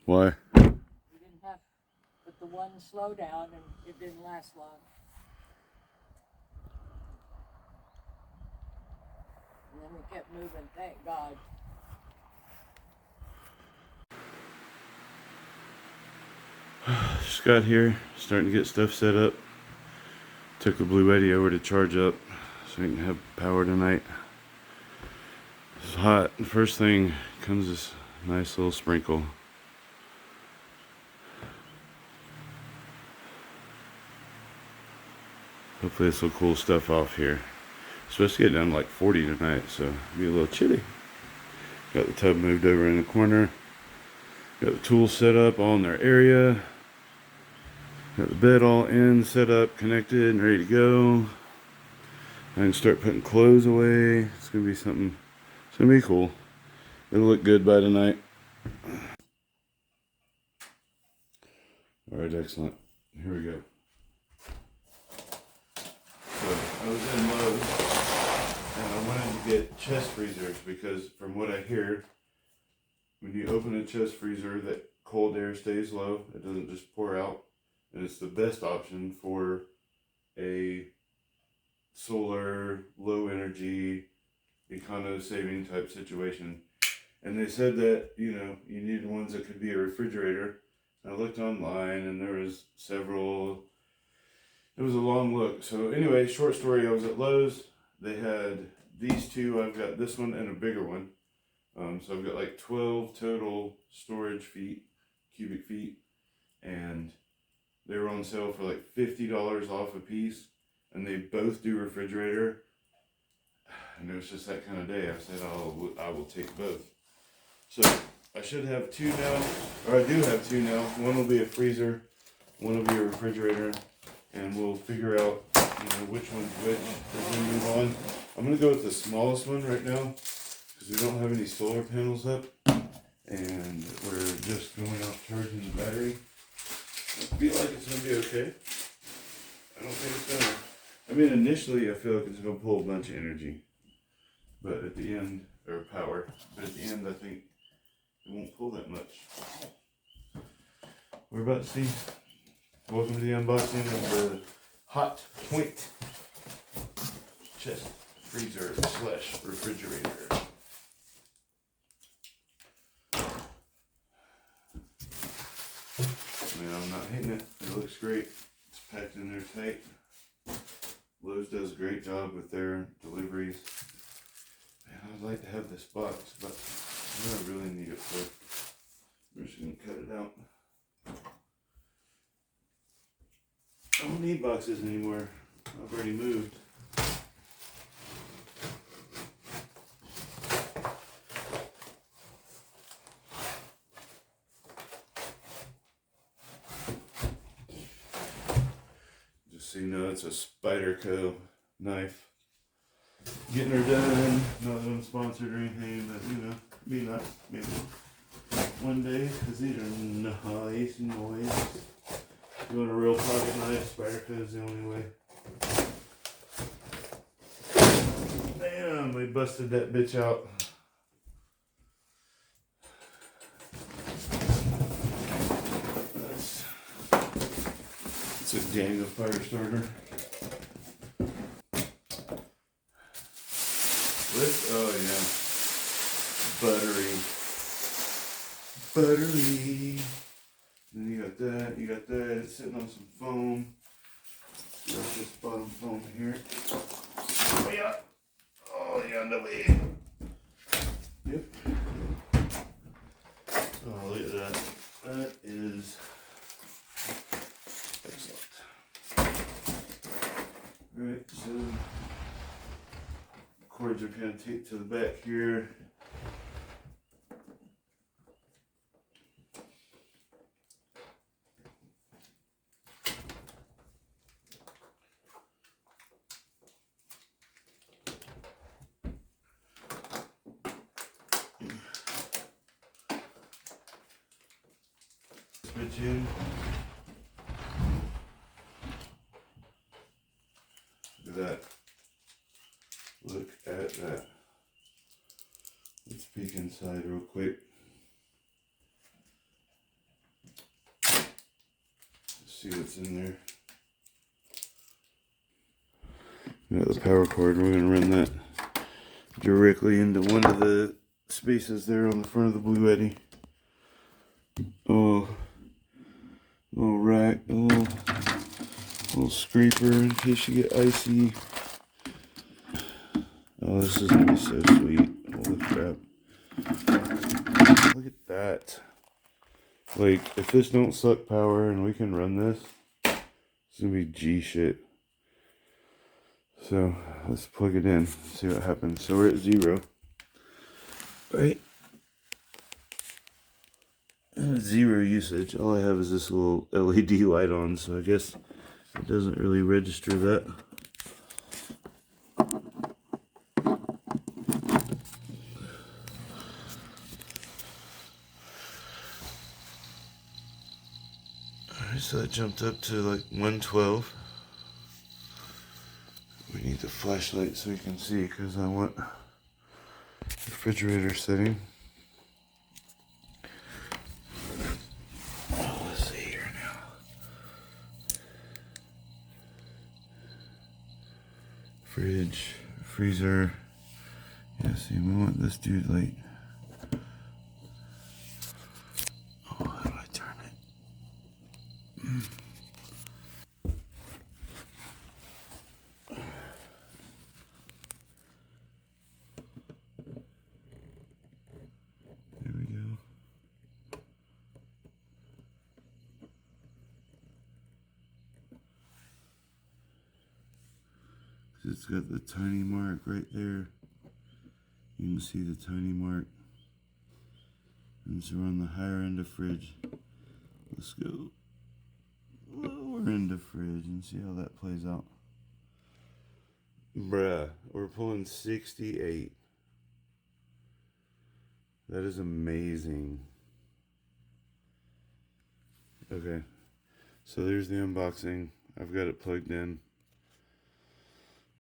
Why? We didn't have but the one slow down, and it didn't last long. And then we kept moving, thank God. Just got here, starting to get stuff set up. Took the Blue Eddy over to charge up so we can have power tonight. It's hot. The first thing comes this nice little sprinkle. Hopefully this will cool stuff off here. It's supposed to get down to like 40 tonight, so it'll be a little chilly. Got the tub moved over in the corner. Got the tools set up all in their area. Got the bed all in, set up, connected, and ready to go. I can start putting clothes away. It's gonna be something. It's gonna be cool. It'll look good by tonight. All right, excellent. Here we go. So I was in Lowe's, and I wanted to get chest freezers because, from what I hear, when you open a chest freezer, that cold air stays low. It doesn't just pour out, and it's the best option for a solar, low energy, econo saving type situation. And they said that, you know, you needed ones that could be a refrigerator. I looked online and there was several. It was a long look. So anyway, short story, I was at Lowe's. They had these two. I've got this one and a bigger one. So I've got like 12 total storage feet, cubic feet. And they were on sale for like $50 off a piece. And they both do refrigerator. And it was just that kind of day. I said, oh, I will take both. So I should have two now, or I do have two now. One will be a freezer, one will be a refrigerator, and we'll figure out, you know, which one's which as we move on. I'm gonna go with the smallest one right now because we don't have any solar panels up, and we're just going off charging the battery. I feel like it's gonna be okay. I don't think it's gonna. I mean, initially I feel like it's gonna pull a bunch of energy, but at the end, or power. But at the end, I think it won't pull that much. We're about to see. Welcome to the unboxing of the Hotpoint chest freezer / refrigerator. I mean, I'm not hating it. It looks great. It's packed in there tight. Lowe's does a great job with their deliveries. Man, I'd like to have this box, but what do I really need it for? We're just going to cut it out. I don't need boxes anymore. I've already moved. Just so you know, it's a Spyderco knife. Getting her done. Not that I'm sponsored or anything, but you know, be nice. Maybe one day, because these are nice and noise. You want a real pocket knife, Spyderco is the only way. Damn, we busted that bitch out. It's a gang of fire starter. With, oh yeah, buttery. Then you got that, it's sitting on some foam. That's this bottom foam here. Oh yeah, no way. Yep. Oh, look at that. That is excellent. Alright, so cords are kind of taped to the back here. Switch in. Look at that. Look at that. Let's peek inside real quick. see what's in there. Got the power cord. We're gonna run that directly into one of the spaces there on the front of the Blue Eddy. Oh, little rack, a little scraper in case you get icy. Oh, this is gonna be so sweet. Holy crap. Look at that. Like, if this don't suck power and we can run this, it's gonna be G shit. So, let's plug it in, see what happens. So we're at 0. Right? 0 usage. All I have is this little LED light on, so I guess it doesn't really register that. Alright, so that jumped up to like 112. We need the flashlight so we can see, because I want refrigerator setting. Oh, let's see here now. Fridge, freezer. Yeah, see, we want this dude light. Oh, how do I turn it? There we go. It's got the tiny mark right there. You can see the tiny mark. And so we're on the higher end of fridge. Let's go lower end of fridge and see how that plays out. Bruh, we're pulling 68. That is amazing. Okay, so there's the unboxing. I've got it plugged in.